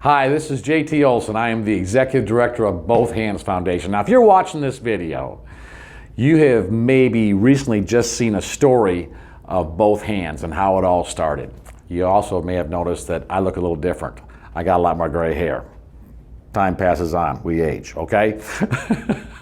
Hi, this is JT Olson. I am the Executive Director of Both Hands Foundation. Now, if you're watching this video, you have maybe recently just seen a story of Both Hands and how it all started. You also may have noticed that I look a little different. I got a lot more gray hair. Time passes on, we age, okay?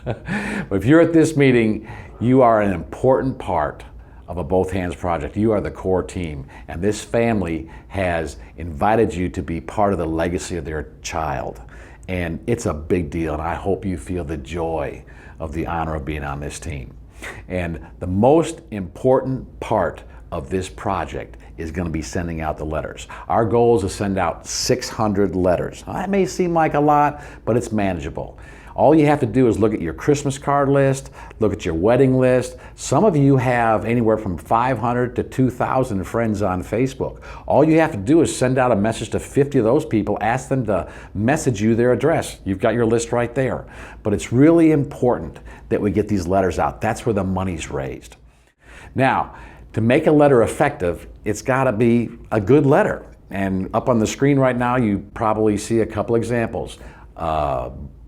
But if you're at this meeting, you are an important part of a Both Hands project. You are the core team, and this family has invited you to be part of the legacy of their child. And it's a big deal, and I hope you feel the joy of the honor of being on this team. And the most important part of this project is going to be sending out the letters. Our goal is to send out 600 letters. Now, that may seem like a lot, but it's manageable. All you have to do is look at your Christmas card list, look at your wedding list. Some of you have anywhere from 500 to 2,000 friends on Facebook. All you have to do is send out a message to 50 of those people, ask them to message you their address. You've got your list right there. But it's really important that we get these letters out. That's where the money's raised. Now, to make a letter effective, it's got to be a good letter. And up on the screen right now, you probably see a couple examples.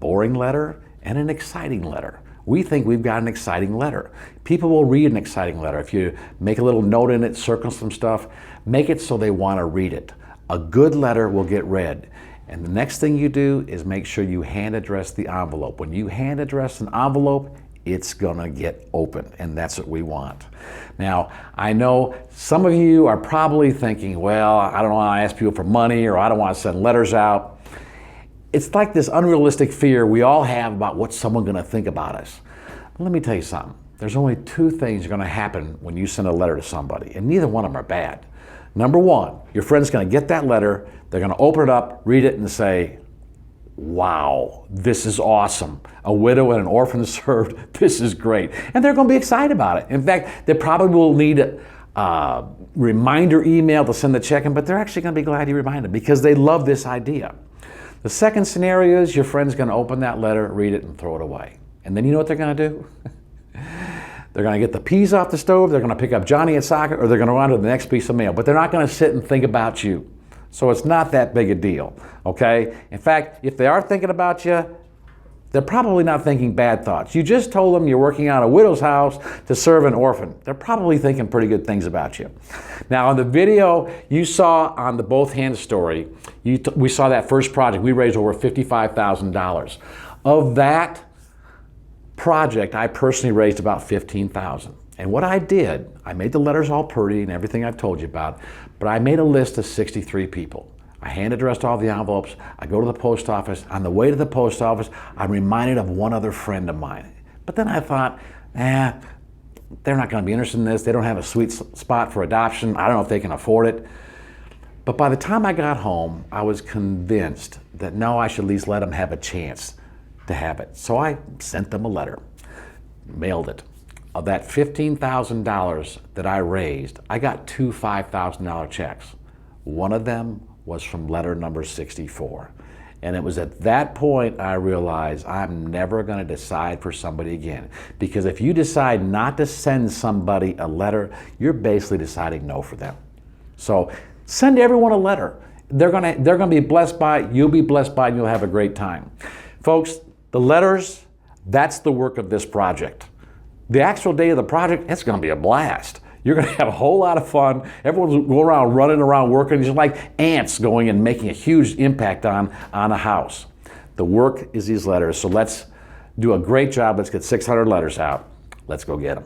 Boring letter and an exciting letter. We think we've got an exciting letter. People will read an exciting letter. If you make a little note in it, circle some stuff, make it so they want to read it. A good letter will get read. And the next thing you do is make sure you hand address the envelope. When you hand address an envelope, it's gonna get open, and that's what we want. Now, I know some of you are probably thinking, well, I don't want to ask people for money, or I don't want to send letters out. It's like this unrealistic fear we all have about what's someone going to think about us. But let me tell you something. There's only two things are going to happen when you send a letter to somebody, and neither one of them are bad. Number one, your friend's going to get that letter, they're going to open it up, read it, and say, wow, this is awesome. A widow and an orphan served, this is great. And they're going to be excited about it. In fact, they probably will need a reminder email to send the check in, but they're actually going to be glad you reminded them because they love this idea. The second scenario is your friend's going to open that letter, read it, and throw it away. And then you know what they're going to do? They're going to get the peas off the stove, they're going to pick up Johnny at soccer, or they're going to run to the next piece of mail. But they're not going to sit and think about you. So it's not that big a deal, okay? In fact, if they are thinking about you, they're probably not thinking bad thoughts. You just told them you're working on a widow's house to serve an orphan. They're probably thinking pretty good things about you. Now, on the video you saw on the Both Hands story, we saw that first project. We raised over $55,000. Of that project, I personally raised about $15,000. And what I did, I made the letters all pretty and everything I've told you about, but I made a list of 63 people. I hand addressed all the envelopes. I go to the post office. On the way to the post office, I'm reminded of one other friend of mine. But then I thought, they're not going to be interested in this. They don't have a sweet spot for adoption. I don't know if they can afford it. But by the time I got home, I was convinced that no, I should at least let them have a chance to have it. So I sent them a letter, mailed it. Of that $15,000 that I raised, I got two $5,000 checks. One of them was from letter number 64. And it was at that point I realized I'm never going to decide for somebody again. Because if you decide not to send somebody a letter, you're basically deciding no for them. So send everyone a letter. They're going to be blessed by it, you'll be blessed by it, and you'll have a great time. Folks, the letters, that's the work of this project. The actual day of the project, it's going to be a blast. You're going to have a whole lot of fun. Everyone's going around, running around, working. It's like ants going and making a huge impact on a house. The work is these letters. So let's do a great job. Let's get 600 letters out. Let's go get them.